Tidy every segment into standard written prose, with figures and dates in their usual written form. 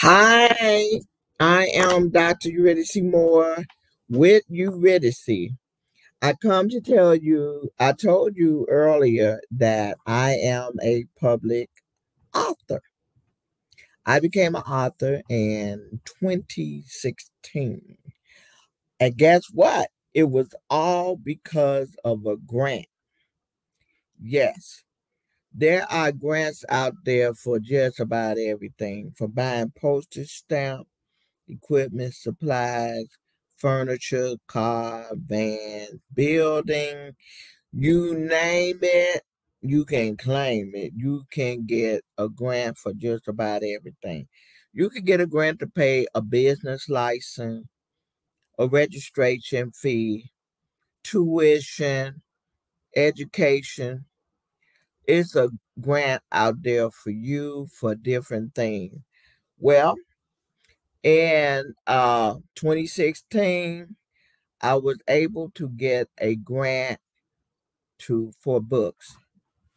Hi, I am Dr. Eurydice Moore with Eurydice. I come to tell you, I told you earlier that I am a public author. I became an author in 2016. And guess what? It was all because of a grant. Yes, there are grants out there for just about everything, for buying postage stamps, equipment, supplies, furniture, car, van, building, you name it, you can claim it. You can get a grant for just about everything. You can get a grant to pay a business license, a registration fee, tuition, education. It's a grant out there for you for different things. Well, in 2016, I was able to get a grant for books,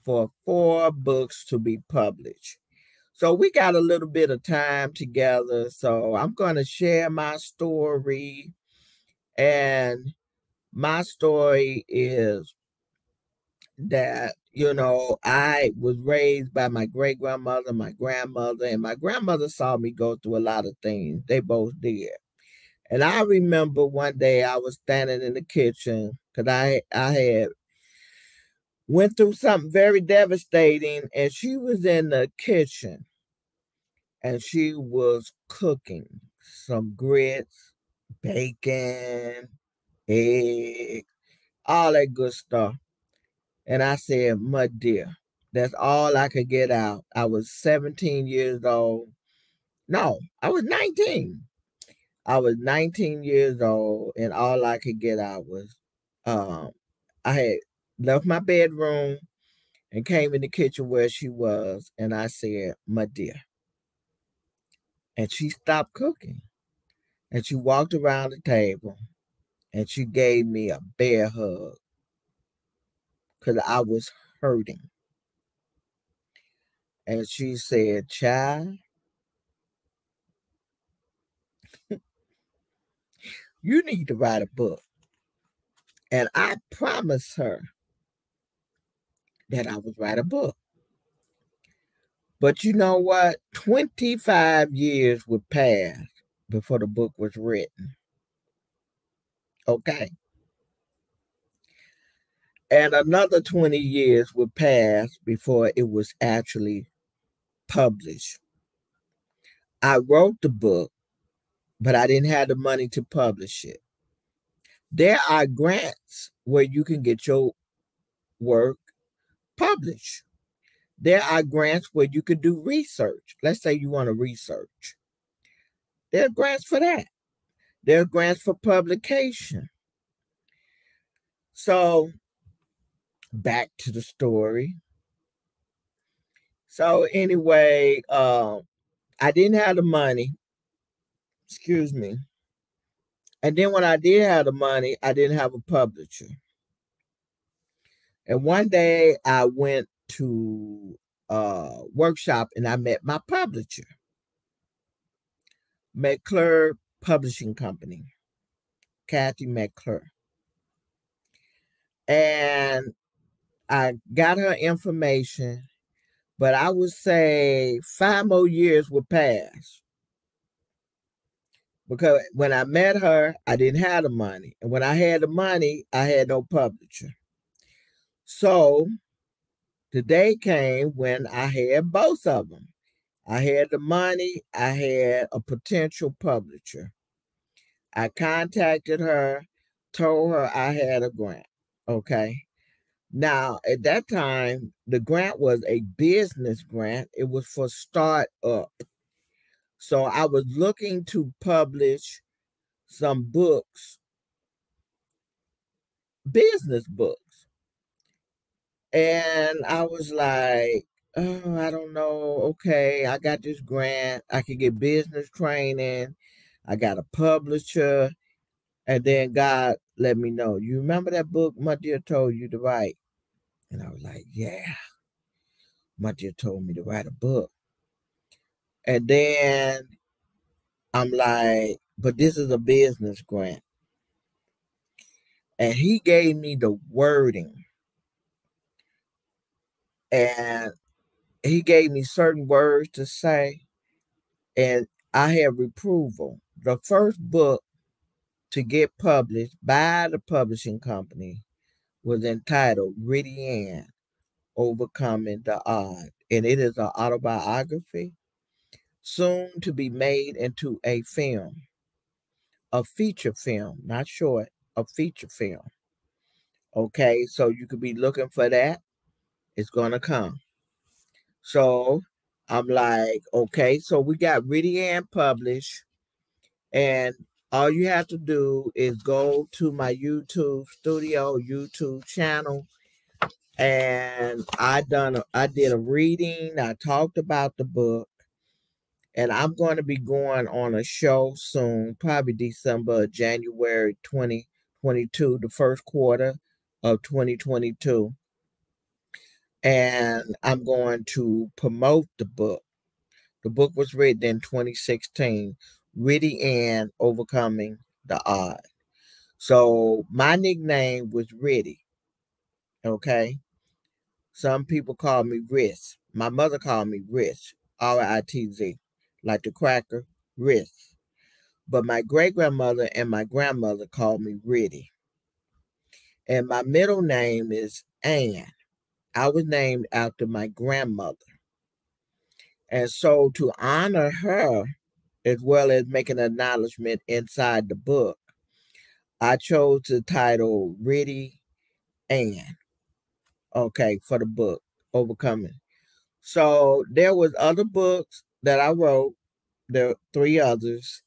for 4 books to be published. So we got a little bit of time together. So I'm going to share my story. And my story is that, I was raised by my great grandmother, my grandmother, and my grandmother saw me go through a lot of things. They both did. And I remember one day I was standing in the kitchen because I had went through something very devastating, and she was in the kitchen and she was cooking some grits, bacon, egg, all that good stuff. And I said, "My dear," that's all I could get out. I was 17 years old. No, I was 19. I was 19 years old, and all I could get out was um, I had left my bedroom and came in the kitchen where she was, and I said, "My dear." And she stopped cooking, and she walked around the table, and she gave me a bear hug because I was hurting. And she said, "Child, you need to write a book." And I promised her that I would write a book. But you know what? 25 years would pass before the book was written. Okay. And another 20 years would pass before it was actually published. I wrote the book, but I didn't have the money to publish it. There are grants where you can get your work published. There are grants where you can do research. Let's say you want to research. There are grants for that. There are grants for publication. So back to the story. So anyway, I didn't have the money. Excuse me. And then when I did have the money, I didn't have a publisher. And one day I went to a workshop and I met my publisher, McClure Publishing Company, Kathy McClure. And I got her information, but I would say 5 more years would pass because when I met her, I didn't have the money. And when I had the money, I had no publisher. So the day came when I had both of them. I had the money, I had a potential publisher. I contacted her, told her I had a grant. Okay. Now, at that time, the grant was a business grant, it was for startup. So I was looking to publish some books, business books. And I was like, "Oh, I don't know. Okay, I got this grant. I could get business training. I got a publisher." And then God let me know, "You remember that book my dear told you to write?" And I was like, "Yeah, my dear told me to write a book." And then I'm like, but this is a business grant. And he gave me the wording. And he gave me certain words to say. And I have approval. The first book to get published by the publishing company was entitled Riddy Ann, Overcoming the Odds. And it is an autobiography, soon to be made into a film, a feature film, not short, a feature film. Okay, so you could be looking for that. It's going to come. So I'm like, okay, so we got Riddy Ann published. And all you have to do is go to my YouTube studio, YouTube channel. And I did a reading. I talked about the book. And I'm going to be going on a show soon, probably December, January 2022, the first quarter of 2022. And I'm going to promote the book. The book was written in 2016, Riddy Ann, Overcoming the Odds. So my nickname was Riddy, okay? Some people call me Ritz. My mother called me Ritz, R-I-T-Z, like the cracker, Ritz. But my great-grandmother and my grandmother called me Riddy. And my middle name is Ann. I was named after my grandmother. And so to honor her, as well as make an acknowledgement inside the book, I chose the title Riddy Ann, okay, for the book, Overcoming. So there was other books that I wrote. There are 3 others.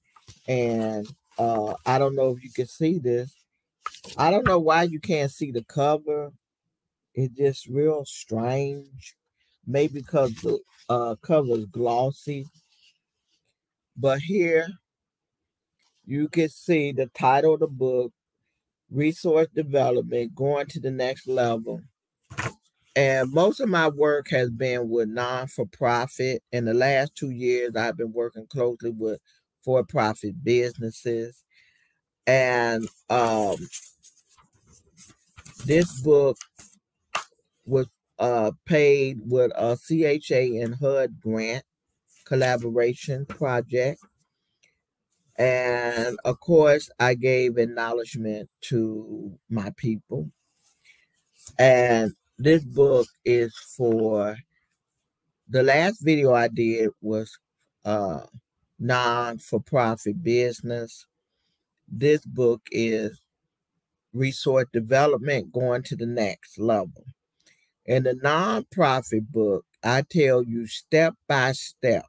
And I don't know if you can see this. I don't know why you can't see the cover. It's just real strange. Maybe because the cover is glossy. But here you can see the title of the book, Resource Development, Going to the Next Level. And most of my work has been with non-for-profit. In the last 2 years, I've been working closely with for-profit businesses. And this book was paid with a CHA and HUD grant collaboration project. And of course, I gave acknowledgement to my people. And this book is for, the last video I did was non-for-profit business. This book is resource development, going to the next level. In the nonprofit book, I tell you step by step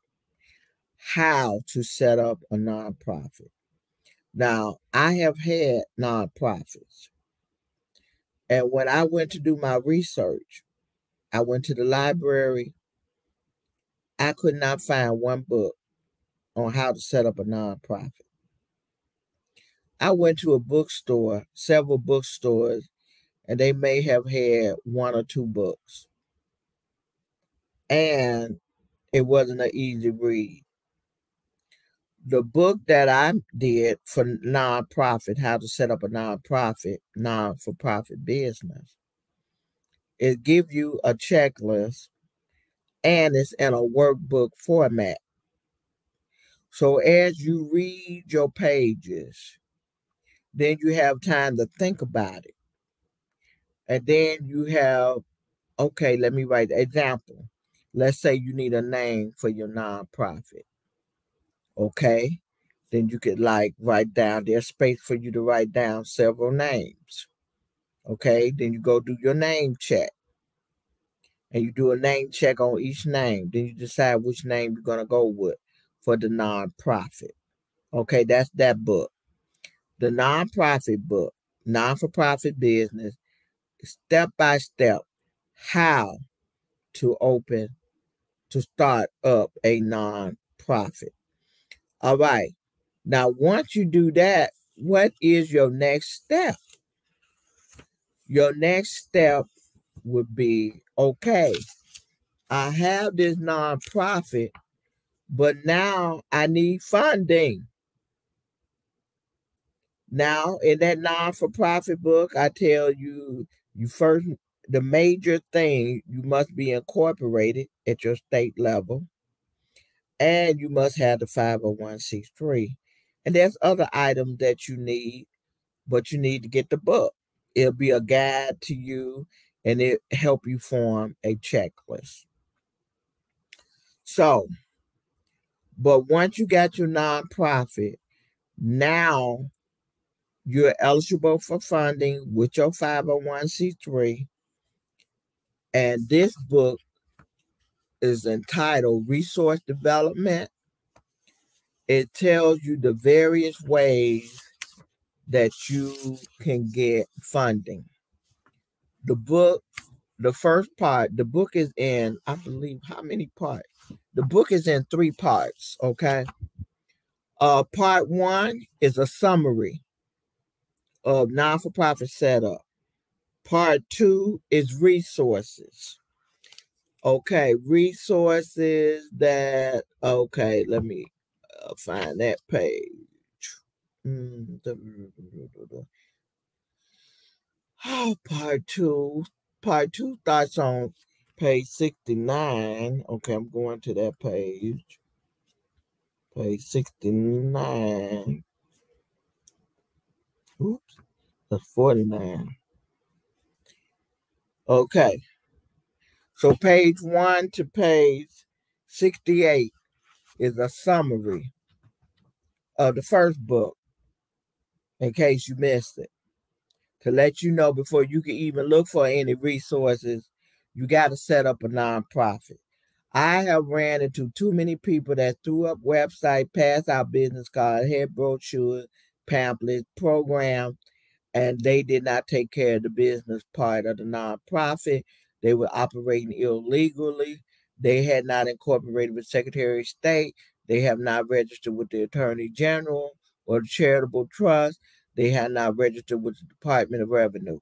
how to set up a nonprofit. Now, I have had nonprofits. And when I went to do my research, I went to the library. I could not find one book on how to set up a nonprofit. I went to a bookstore, several bookstores, and they may have had 1 or 2 books. And it wasn't an easy read. The book that I did for nonprofit, how to set up a nonprofit, non-for-profit business, it gives you a checklist and it's in a workbook format. So as you read your pages, then you have time to think about it. And then you have, okay, let me write the example. Let's say you need a name for your nonprofit. Okay, then you could like write down, there's space for you to write down several names. Okay, then you go do your name check. And you do a name check on each name. Then you decide which name you're going to go with for the nonprofit. Okay, that's that book. The nonprofit book, non-for-profit business, step by step, how to start up a nonprofit. All right. Now, once you do that, what is your next step? Your next step would be, okay, I have this nonprofit, but now I need funding. Now, in that non-for-profit book, I tell you, the major thing, you must be incorporated at your state level, and you must have the 501c3. And there's other items that you need, but you need to get the book. It'll be a guide to you, and it help you form a checklist. So, but once you got your nonprofit, now you're eligible for funding with your 501c3. And this book is entitled Resource Development. It tells you the various ways that you can get funding. The book, the first part, the book is in, I believe, how many parts? The book is in 3 parts, okay? Part 1 is a summary of non-for-profit setup. Part 2 is resources. Okay, resources that, okay, let me find that page. Part 2. Part 2 starts on page 69. Okay, I'm going to that page. Page 69. Oops, that's 49. Okay. So page 1 to page 68 is a summary of the first book, in case you missed it. To let you know before you can even look for any resources, you got to set up a nonprofit. I have ran into too many people that threw up website, passed out business cards, had brochures, pamphlets, programs, and they did not take care of the business part of the nonprofit. They were operating illegally. They had not incorporated with Secretary of State. They have not registered with the Attorney General or the Charitable Trust. They had not registered with the Department of Revenue.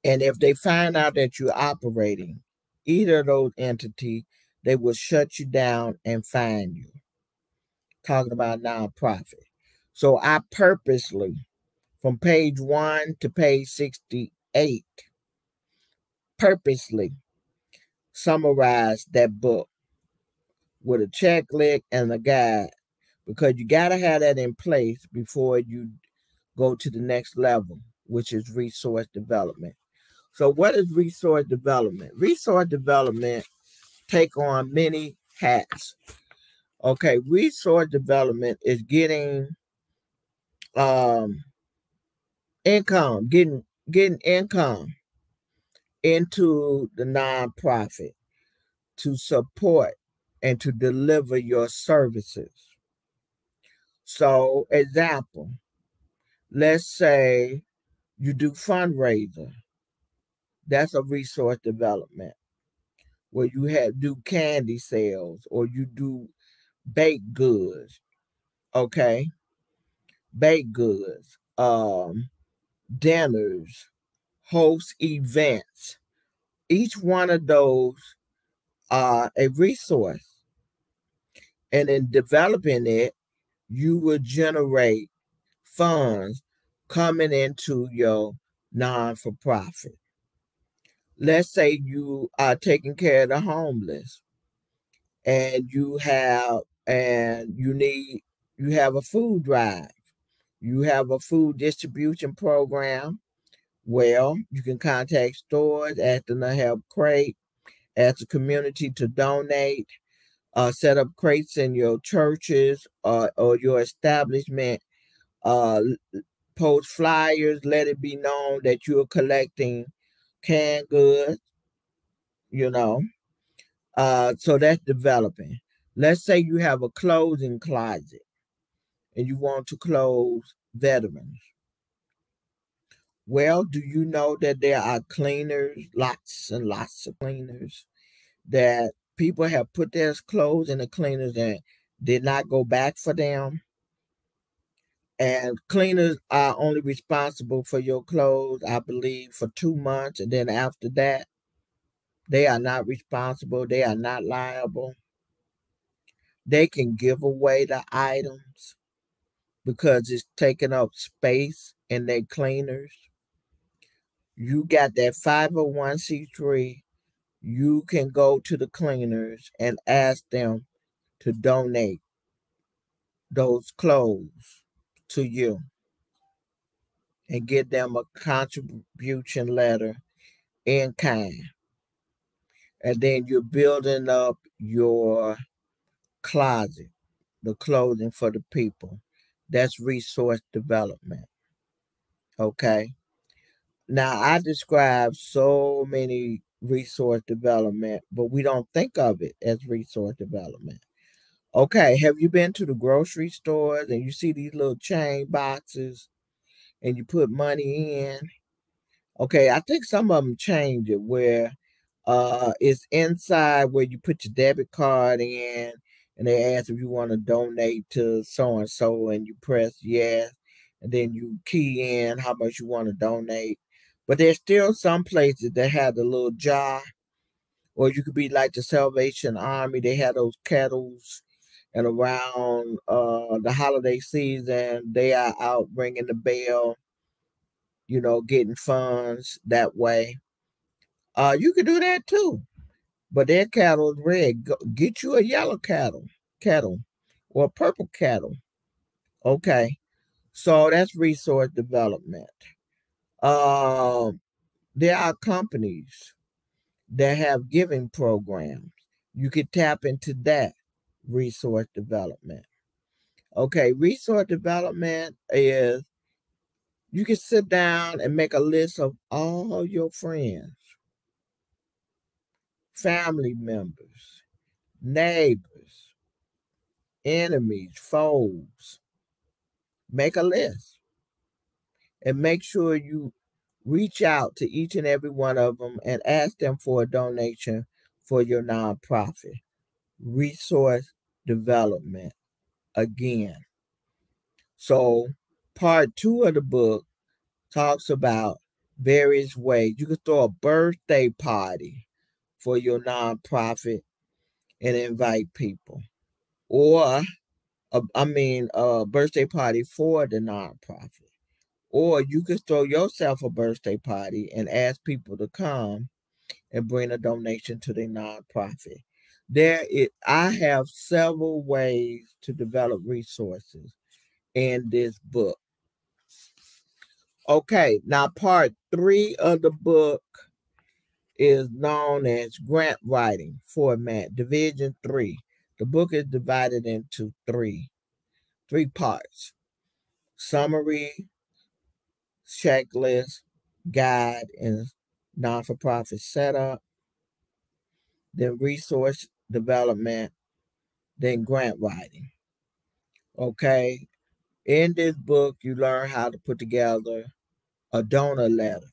And if they find out that you're operating either of those entities, they will shut you down and fine you. Talking about nonprofit. So I purposely, from page 1 to page 68, purposely summarized that book with a checklist and a guide, because you got to have that in place before you go to the next level, which is resource development. So what is resource development? Resource development take on many hats. Okay, resource development is getting income, getting income into the nonprofit to support and to deliver your services. So, example, let's say you do fundraiser. That's a resource development where you do candy sales or you do baked goods. Okay, baked goods, dinners, host events. Each one of those are a resource. And in developing it, you will generate funds coming into your non-for-profit. Let's say you are taking care of the homeless and you have a food drive. You have a food distribution program. Well, you can contact stores, ask them to help crate, ask the community to donate, set up crates in your churches or your establishment, post flyers, let it be known that you're collecting canned goods, you know. So that's developing. Let's say you have a clothing closet and you want to clothe veterans. Well, do you know that there are cleaners, lots and lots of cleaners, that people have put their clothes in the cleaners and did not go back for them? And cleaners are only responsible for your clothes, I believe, for 2 months. And then after that, they are not responsible. They are not liable. They can give away the items because it's taking up space in their cleaners. You got that 501c3. You can go to the cleaners and ask them to donate those clothes to you and get them a contribution letter in kind. And then you're building up your closet, the clothing for the people. That's resource development. Okay. Now, I describe so many resource development, but we don't think of it as resource development. Okay, have you been to the grocery stores and you see these little chain boxes and you put money in? Okay, I think some of them change it where it's inside where you put your debit card in and they ask if you want to donate to so and so and you press yes and then you key in how much you want to donate. But there's still some places that have the little jar, or you could be like the Salvation Army. They have those kettles, and around the holiday season, they are out ringing the bell, getting funds that way. You could do that too, but their cattle is red. Get you a yellow kettle, or a purple kettle. Okay, so that's resource development. Um, there are companies that have giving programs. You could tap into that resource development. Okay, resource development is you can sit down and make a list of all your friends, family members, neighbors, enemies, foes. Make a list and make sure you reach out to each and every one of them and ask them for a donation for your nonprofit. Resource development again. So, part 2 of the book talks about various ways. You could throw a birthday party for your nonprofit and invite people, or a birthday party for the nonprofit, or you could throw yourself a birthday party and ask people to come and bring a donation to the nonprofit. I have several ways to develop resources in this book. Okay, now part 3 of the book is known as grant writing format, division 3. The book is divided into three parts: summary, checklist, guide, and non-for-profit setup, then resource development, then grant writing. Okay, in this book, you learn how to put together a donor letter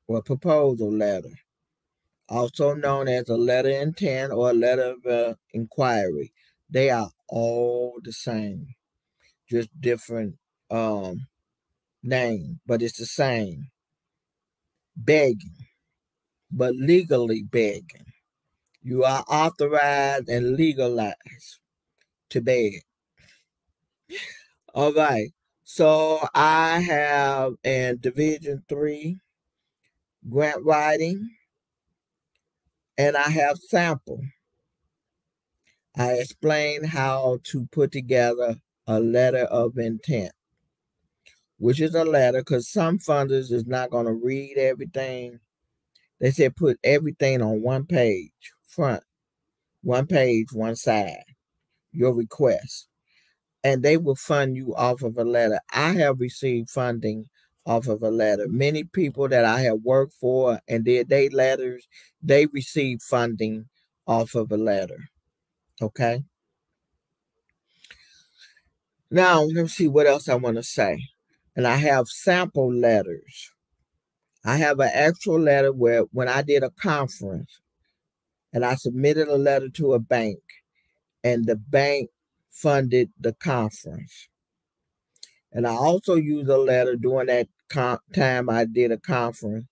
or a proposal letter, also known as a letter of intent or a letter of inquiry. They are all the same, just different name, but it's the same. Begging, but legally begging. You are authorized and legalized to beg. All right. So I have in Division 3 grant writing, and I have sample. I explain how to put together a letter of intent, which is a letter because some funders is not going to read everything. They said put everything on one page, front, one page, one side, your request. And they will fund you off of a letter. I have received funding off of a letter. Many people that I have worked for and did their letters, they receive funding off of a letter. Okay. Now, let me see what else I want to say. And I have sample letters. I have an actual letter where when I did a conference and I submitted a letter to a bank and the bank funded the conference. And I also used a letter during that time I did a conference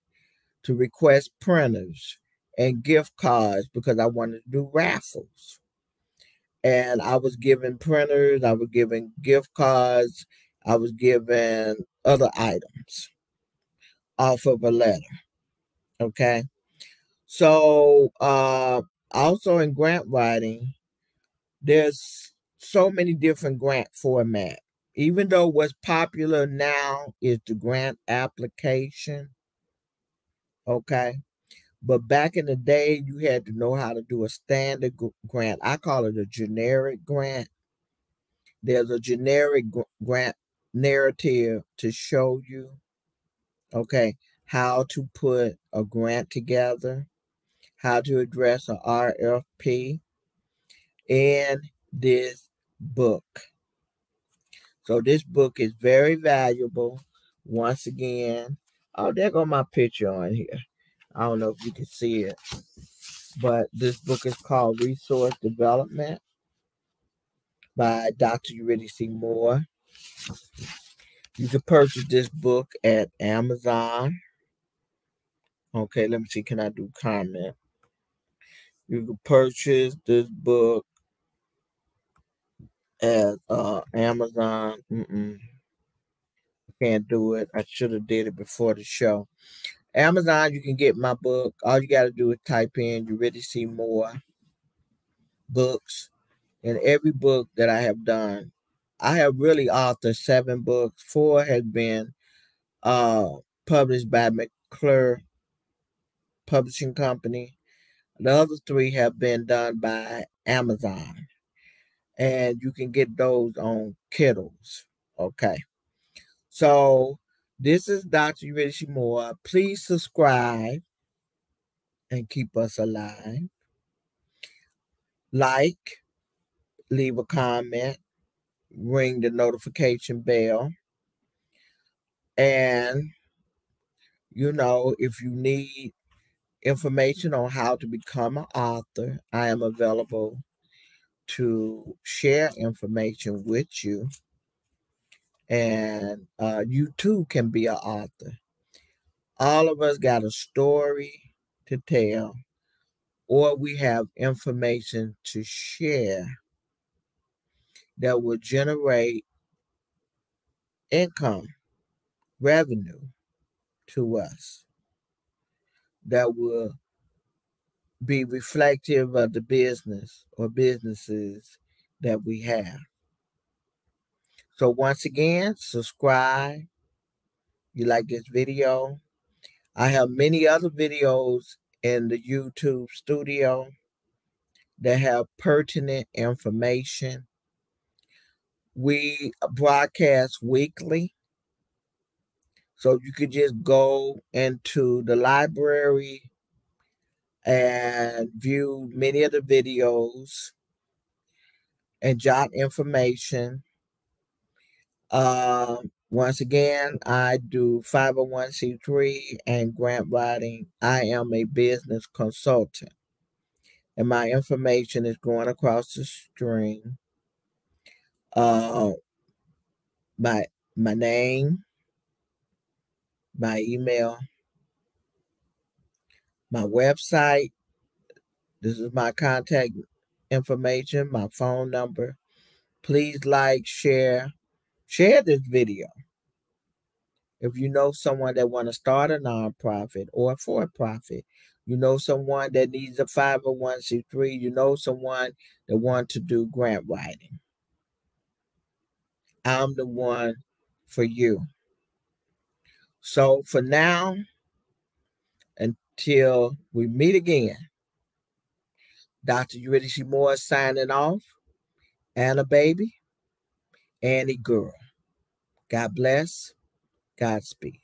to request printers and gift cards because I wanted to do raffles. And I was given printers, I was given gift cards, I was given other items off of a letter. Okay. So also in grant writing, there's so many different grant format. Even though what's popular now is the grant application, okay? But back in the day, you had to know how to do a standard grant. I call it a generic grant. There's a generic grant narrative to show you, okay, how to put a grant together, how to address a RFP in this book. So this book is very valuable. Once again, oh, there go my picture on here. I don't know if you can see it, but this book is called Resource Development by Dr. Eurydice Moore. You can purchase this book at Amazon. Okay, let me see. Can I do comment? You can purchase this book at Amazon. Can't do it. I should have did it before the show. Amazon, you can get my book. All you got to do is type in Eurydice Moore books. And every book that I have done, I have really authored 7 books. 4 has been published by McClure Publishing Company. The other 3 have been done by Amazon. And you can get those on Kindles. Okay. So this is Dr. Eurydice Moore. Please subscribe and keep us alive. Like, leave a comment, ring the notification bell. And, if you need information on how to become an author, I am available to share information with you. And you too can be an author. All of us got a story to tell, or we have information to share that will generate income, revenue to us, that will be reflective of the business or businesses that we have. So once again, subscribe. You like this video? I have many other videos in the YouTube studio that have pertinent information. We broadcast weekly. So you could just go into the library and view many of the videos and jot information. Once again, I do 501c3 and grant writing. I am a business consultant, and my information is going across the screen. My name, my email, my website. This is my contact information, my phone number. Please like, share this video. If you know someone that want to start a nonprofit or a for-profit, you know someone that needs a 501c3, you know someone that wants to do grant writing, I'm the one for you. So for now, until we meet again, Dr. Eurydice Moore signing off. Anna baby, Annie girl. God bless. Godspeed.